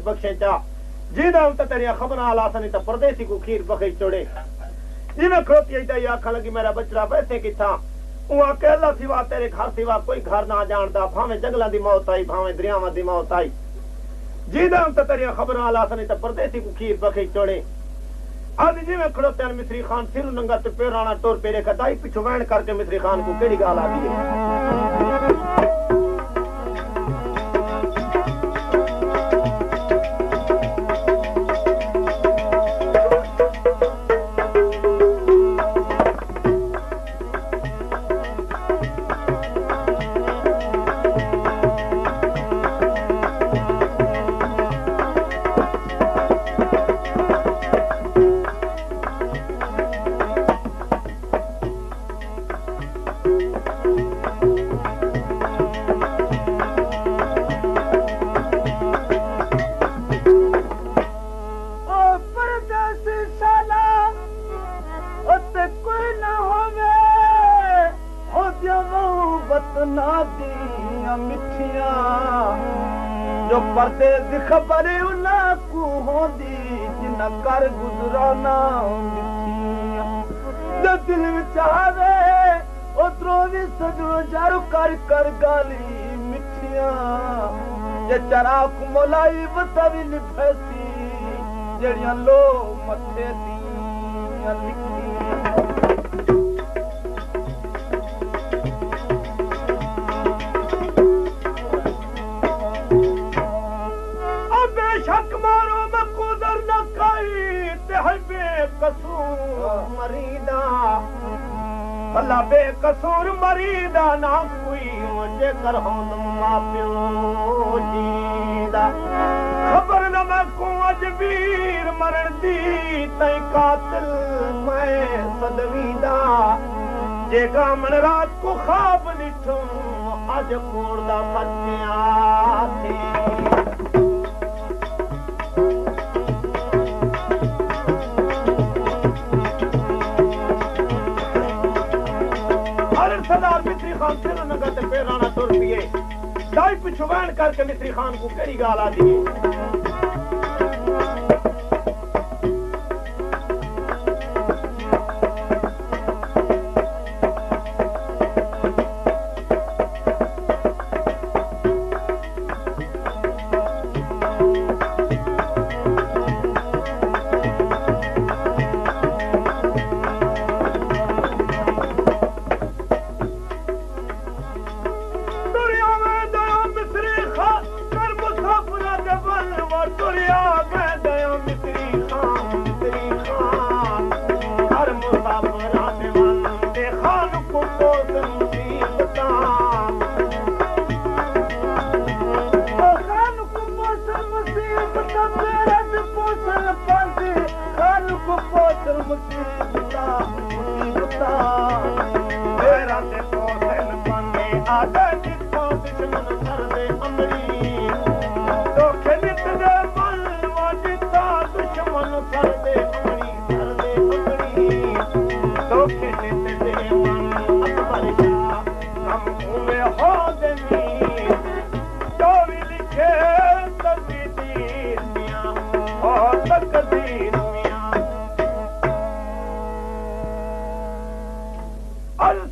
बख्शे चा जिदा हम तेरिया खबर आलासनी तो परदेसी को खीर बखे चोड़े जिमें खड़ोती आई या आखा लगी मेरा बचड़ा पैसे किथा वहां अकेला सिवा तेरे घर सिवा कोई घर ना जानदा भावे जंगलों की मौत आई भावे दरियावां की मौत आई जिदा हम तेरिया खबर आलासनी तो परदेसी को खीर बखे चोड़े आज जिमें खड़ोते मिस्री खान सिर नंगा ते पेराना टोर पेरे खदाई पिछू वैन करके मिस्री खान को केड़ी गाल आ दी जो परदेस खबर उनको होंदी जिन्ना कर गुजराना जो दिल विच आवे उधरों भी सजणो जारू कर कर गाली मिठिया जे चराक मोलाई बतवी निभसी जड़ियां लो मथे दियां लिखी मरीदा भला बेकसूर मरीदा ना कोई जेकर होंद मां प्यो जीदा खबर न मैं को अजबीर मरण दी तई कातिल मैं सदवीदा जे गामन रात को ख्वाब लिठो अज कोड़ा बच्चिया थी सरदार मिस्री खान सिर नगर ते पेराना टुर पिए दाई पिछू वैन करके मिस्री खान को केड़ी गाल आ दी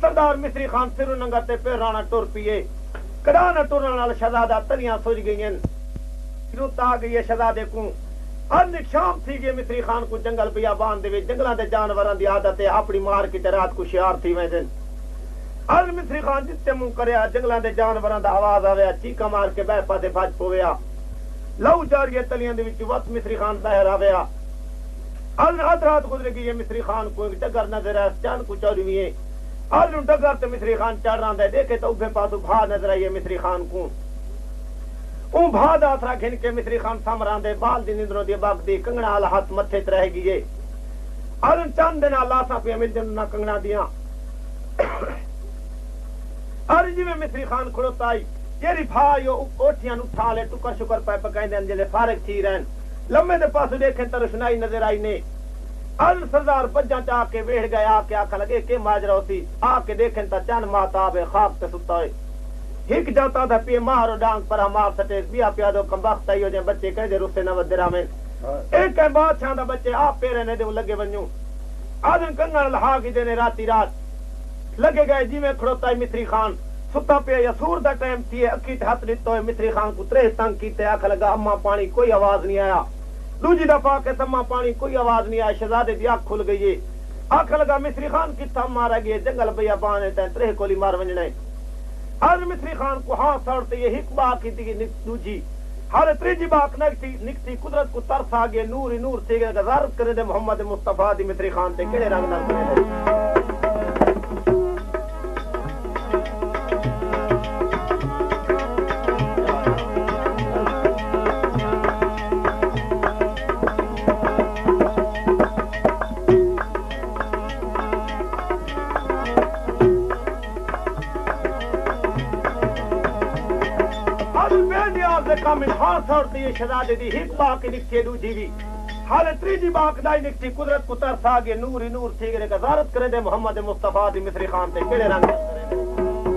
सरदार मिस्री खान सिर नंगा ते पेराना टुर पिए कड़ाना टुरन नाल शहजादा तलियां सुज गईन रुत आ गई है शहजादे को अज शाम थी गई मिस्री खान को जंगल बियाबान दे विच जंगलां दे जानवरां दी आदत है अपनी मार के रात को शिकार थी वेंदन अज मिस्री खान जिते मुंह करया जंगलां दे जानवरां दा आवाज आया चीका मार के बह पासे भज पवया लहू जारिए तलियां दे विच वत मिस्री खान बाहर आया अज रात गुजर गई है मिस्री खान को एक डगर नजर आया चांद को चौरवीं आज डगर ते मिस्री खान चढ़ रहा है देखे तो उभे पासू भा नजर आई है मिस्री खान को भा दासरा घिन के मिस्री खान समरा दे बाल दी निंदरों दी बाग दी कंगना आला हाथ मथे च रह गई आज चंद दिन लाशा पिया मिल ना कंगना दिया अर जिवें मिस्री खान खड़ोता आई जेरी भाई ओठियां उठा ले टुकर शुकर पे पकाइंदे जिले फारिग थी रहन लम्बे दे पासू देखे तो रोशनाई नजर आई ने अल सरदार बज्जा चा के वेड़ गए आके आखा लगे के माजरा होती आके देखें तो चंद माता खाक ते सुता है हिक जाता था पे मारो डांग पर मार सटे बिया पिया दो कंबख्त आयो जे बच्चे कह दे रुसे न वदरा में एक के बादशाह दा बच्चे आप पेरे ने दे लगे वन्यू आदन कंगन लहा की देने राती रात लगे गए जिवें खड़ोता है मिस्री खान सुता पे यसूर दा टाइम थी अखी ते हाथ दितो है मिस्री खान को त्रे तंग कीते आख लगा अम्मा पानी कोई आवाज नहीं आया दूजी दफा के अम्मा पानी कोई आवाज नहीं आया शहजादे दी आंख खुल गई है आख लगा मिस्री खान किथा मारा गया जंगल भैया बाने ते त्रे कोली मार वंजने आज मिस्री खान को हां सड़ते ये हिक बा की थी दूजी हर त्रीजी बात निकती कुदरत को तरस आ गया नूर ही नूर से गज़ार करे दे मोहम्मद मुस्तफा दी मिस्री खान ते केड़े रंग नाल बने शहजादे दी हिक बाक निकती दूजी भी हाल त्रीजी बाक दाई निकती कुदरत को तरस आ गए नूर ही नूर थी गए गज़ारत करे दे मोहम्मद मुस्तफा दी मिस्री खान ते केड़े रंग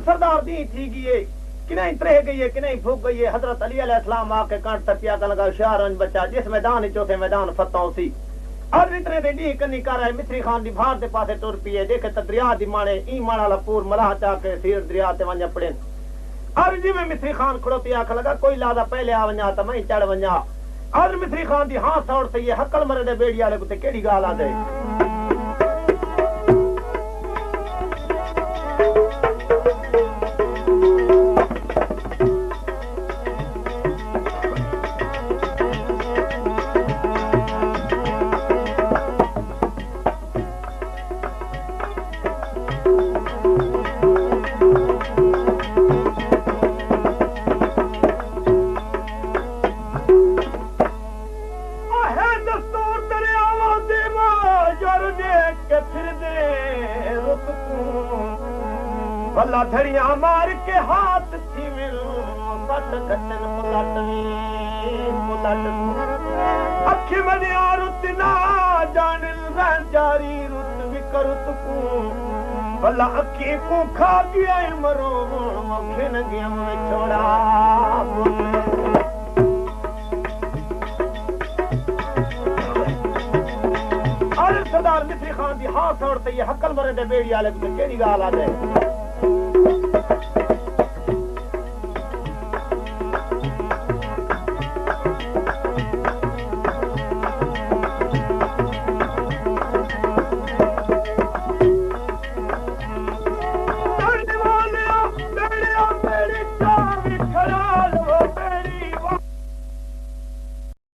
सरदार दी थी गई कि नहीं रह गई है कि नहीं फूक गई है हजरत अली अलैहिस्सलाम आके कांट तपिया का लगा शारंज बच्चा जिस मैदान चौथे मैदान फताओ सी और इतने दे डी कन्नी कर है मिस्री खान दी भार दे पासे टुर पी है देखे त दरिया दी माने ई माणा ला पूर मलाह चा के सिर दरिया ते वंजा पड़े और जिवें मिस्री खान खड़ोती आख लगा कोई लादा पहले आ वंजा त मैं चढ़ वंजा और मिस्री खान दी हां सौड़ से ये हकल मरे दे बेड़ी वाले कुते केड़ी गाल आ दे धड़िया मार के हाथ थी अखी मनिया रुत ना जान जारी रुत विकरुत को भला अखी को खा गया मरो खिन गया छोड़ा सरदार मिस्री खान दी हाथ और ये हकल मरे दे बेड़ी वाले को केड़ी गाल आ जाए